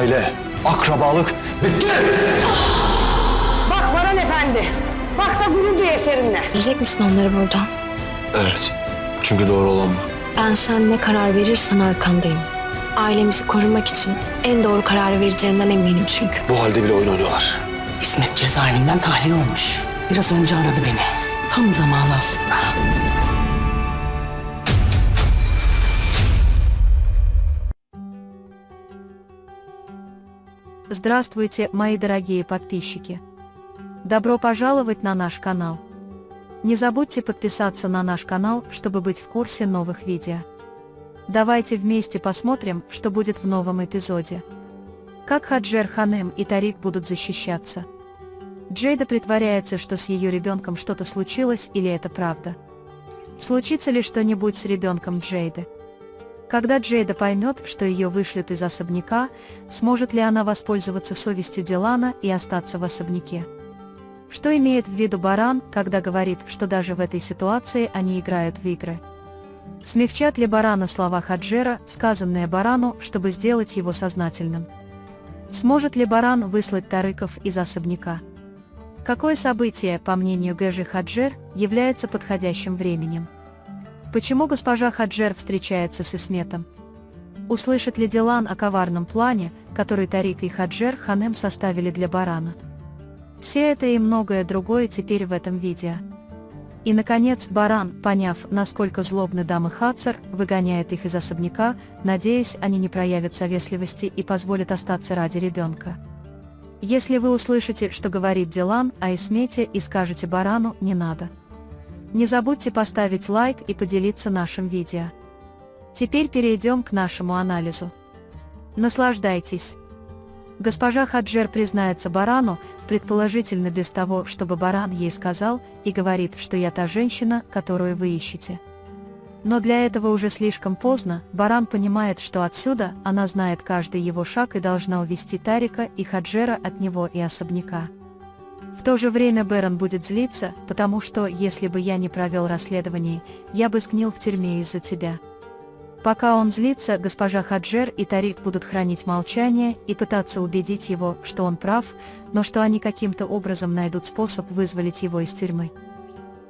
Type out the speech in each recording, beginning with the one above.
Aile, akrabalık bitti. Bak Baran Efendi, bak da gurur duy eserinle. Görecek misin onları buradan? Evet, çünkü doğru olan bu. Ben sen ne karar verirsen arkandayım. Ailemizi korumak için en doğru kararı vereceğinden eminim çünkü. Bu halde bile oyun oynuyorlar. İsmet cezaevinden tahliye olmuş. Biraz önce aradı beni. Tam zamanı aslında. Здравствуйте, мои дорогие подписчики! Добро пожаловать на наш канал! Не забудьте подписаться на наш канал, чтобы быть в курсе новых видео. Давайте вместе посмотрим, что будет в новом эпизоде. Как Хаджер Ханем и Тарик будут защищаться. Джейда притворяется, что с ее ребенком что-то случилось, или это правда? Случится ли что-нибудь с ребенком Джейды? Когда Джейда поймет, что ее вышлют из особняка, сможет ли она воспользоваться совестью Дилана и остаться в особняке? Что имеет в виду Баран, когда говорит, что даже в этой ситуации они играют в игры? Смягчат ли Барана слова Хаджера, сказанные Барану, чтобы сделать его сознательным? Сможет ли Баран выслать Тарыков из особняка? Какое событие, по мнению Гэжи Хаджер, является подходящим временем? Почему госпожа Хаджер встречается с Исметом? Услышит ли Дилан о коварном плане, который Тарик и Хаджер Ханем составили для Барана? Все это и многое другое теперь в этом видео. И наконец Баран, поняв, насколько злобны дамы Хацер, выгоняет их из особняка, надеюсь, они не проявят совестливости и позволят остаться ради ребенка. Если вы услышите, что говорит Дилан о Исмете, и скажете Барану «не надо», не забудьте поставить лайк и поделиться нашим видео. Теперь перейдем к нашему анализу. Наслаждайтесь. Госпожа Хаджер признается Барану, предположительно без того, чтобы Баран ей сказал, и говорит, что я та женщина, которую вы ищете. Но для этого уже слишком поздно. Баран понимает, что отсюда она знает каждый его шаг и должна увести Тарика и Хаджера от него и особняка. В то же время Бэрон будет злиться, потому что, если бы я не провел расследование, я бы сгнил в тюрьме из-за тебя. Пока он злится, госпожа Хаджер и Тарик будут хранить молчание и пытаться убедить его, что он прав, но что они каким-то образом найдут способ вызволить его из тюрьмы.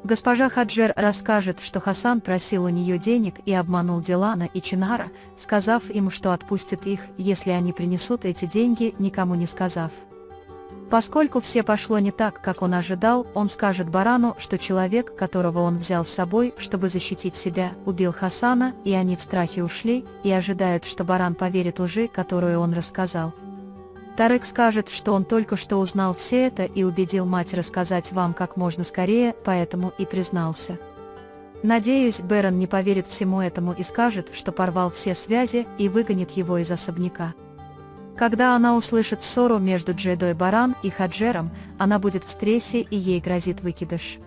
Госпожа Хаджер расскажет, что Хасан просил у нее денег и обманул Дилана и Чинара, сказав им, что отпустит их, если они принесут эти деньги, никому не сказав. Поскольку все пошло не так, как он ожидал, он скажет Барану, что человек, которого он взял с собой, чтобы защитить себя, убил Хасана, и они в страхе ушли, и ожидают, что Баран поверит лжи, которую он рассказал. Тарык скажет, что он только что узнал все это и убедил мать рассказать вам как можно скорее, поэтому и признался. Надеюсь, Бэрон не поверит всему этому и скажет, что порвал все связи и выгонит его из особняка. Когда она услышит ссору между Джейдой Баран и Хаджером, она будет в стрессе и ей грозит выкидыш.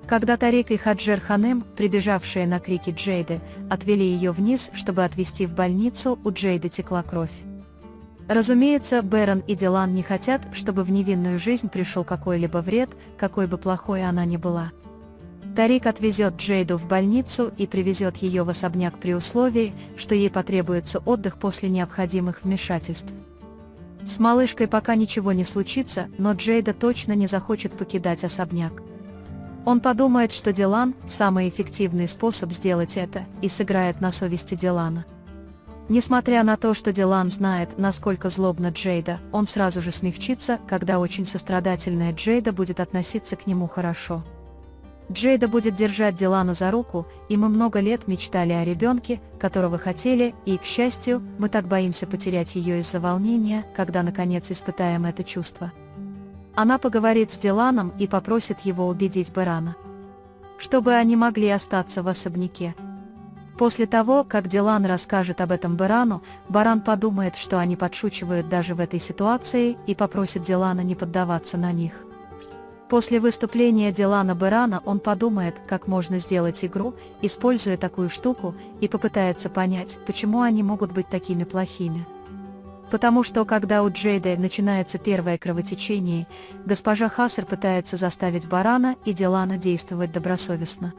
Когда Тарик и Хаджер Ханем, прибежавшие на крики Джейды, отвели ее вниз, чтобы отвезти в больницу, у Джейды текла кровь. Разумеется, Бэрон и Дилан не хотят, чтобы в невинную жизнь пришел какой-либо вред, какой бы плохой она ни была. Тарик отвезет Джейду в больницу и привезет ее в особняк при условии, что ей потребуется отдых после необходимых вмешательств. С малышкой пока ничего не случится, но Джейда точно не захочет покидать особняк. Он подумает, что Дилан – самый эффективный способ сделать это, и сыграет на совести Дилана. Несмотря на то, что Дилан знает, насколько злобна Джейда, он сразу же смягчится, когда очень сострадательная Джейда будет относиться к нему хорошо. Джейда будет держать Дилана за руку, и мы много лет мечтали о ребенке, которого хотели, и, к счастью, мы так боимся потерять ее из-за волнения, когда наконец испытаем это чувство. Она поговорит с Диланом и попросит его убедить Бэрана, чтобы они могли остаться в особняке. После того, как Дилан расскажет об этом Бэрану, Баран подумает, что они подшучивают даже в этой ситуации, и попросит Дилана не поддаваться на них. После выступления Дилана Бэрана он подумает, как можно сделать игру, используя такую штуку, и попытается понять, почему они могут быть такими плохими. Потому что когда у Джейды начинается первое кровотечение, госпожа Хасер пытается заставить Барана и Дилана действовать добросовестно.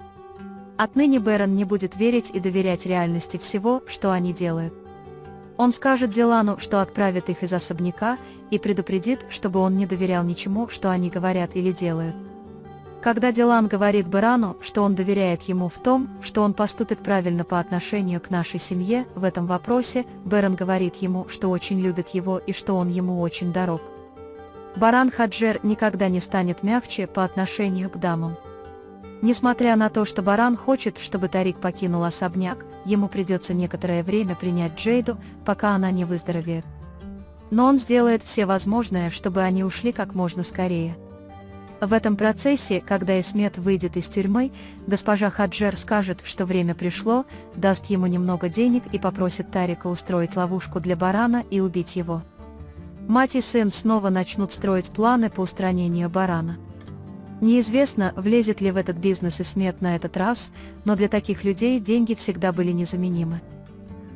Отныне Бэрон не будет верить и доверять реальности всего, что они делают. Он скажет Дилану, что отправит их из особняка, и предупредит, чтобы он не доверял ничему, что они говорят или делают. Когда Дилан говорит Берану, что он доверяет ему в том, что он поступит правильно по отношению к нашей семье в этом вопросе, Беран говорит ему, что очень любит его и что он ему очень дорог. Баран Хаджер никогда не станет мягче по отношению к дамам. Несмотря на то, что Баран хочет, чтобы Тарик покинул особняк, ему придется некоторое время принять Джейду, пока она не выздоровеет. Но он сделает все возможное, чтобы они ушли как можно скорее. В этом процессе, когда Исмет выйдет из тюрьмы, госпожа Хаджер скажет, что время пришло, даст ему немного денег и попросит Тарика устроить ловушку для Барана и убить его. Мать и сын снова начнут строить планы по устранению Барана. Неизвестно, влезет ли в этот бизнес Исмет на этот раз, но для таких людей деньги всегда были незаменимы.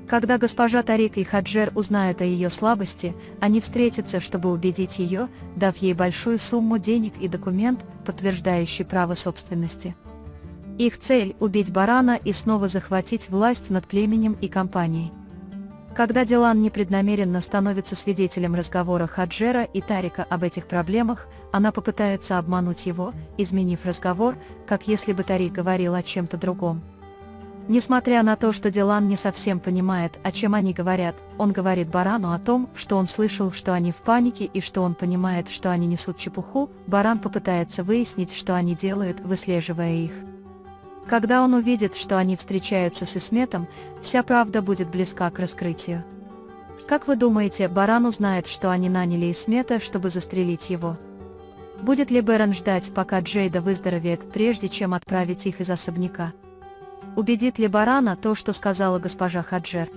Когда госпожа Тарик и Хаджер узнают о ее слабости, они встретятся, чтобы убедить ее, дав ей большую сумму денег и документ, подтверждающий право собственности. Их цель – убить Барана и снова захватить власть над племенем и компанией. Когда Дилан непреднамеренно становится свидетелем разговора Хаджера и Тарика об этих проблемах, она попытается обмануть его, изменив разговор, как если бы Тарик говорил о чем-то другом. Несмотря на то, что Дилан не совсем понимает, о чем они говорят, он говорит Барану о том, что он слышал, что они в панике и что он понимает, что они несут чепуху. Баран попытается выяснить, что они делают, выслеживая их. Когда он увидит, что они встречаются с Исметом, вся правда будет близка к раскрытию. Как вы думаете, Баран узнает, что они наняли Исмета, чтобы застрелить его? Будет ли Беран ждать, пока Джейда выздоровеет, прежде чем отправить их из особняка? Убедит ли Барана то, что сказала госпожа Хаджер?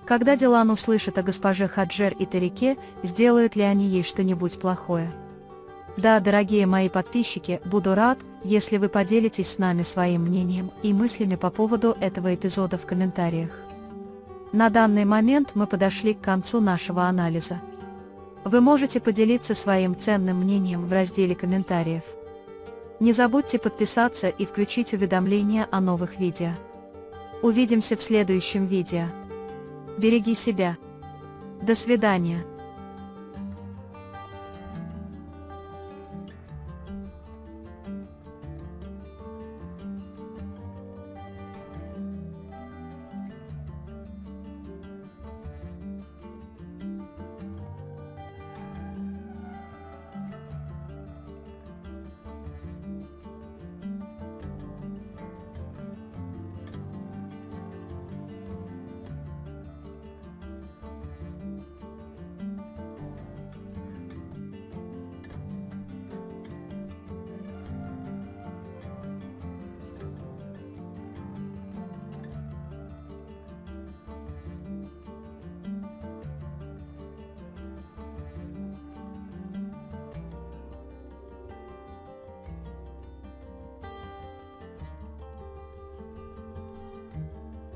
Когда Дилан услышит о госпоже Хаджер и Тарике, сделают ли они ей что-нибудь плохое? Да, дорогие мои подписчики, буду рад, если вы поделитесь с нами своим мнением и мыслями по поводу этого эпизода в комментариях. На данный момент мы подошли к концу нашего анализа. Вы можете поделиться своим ценным мнением в разделе комментариев. Не забудьте подписаться и включить уведомления о новых видео. Увидимся в следующем видео. Береги себя. До свидания.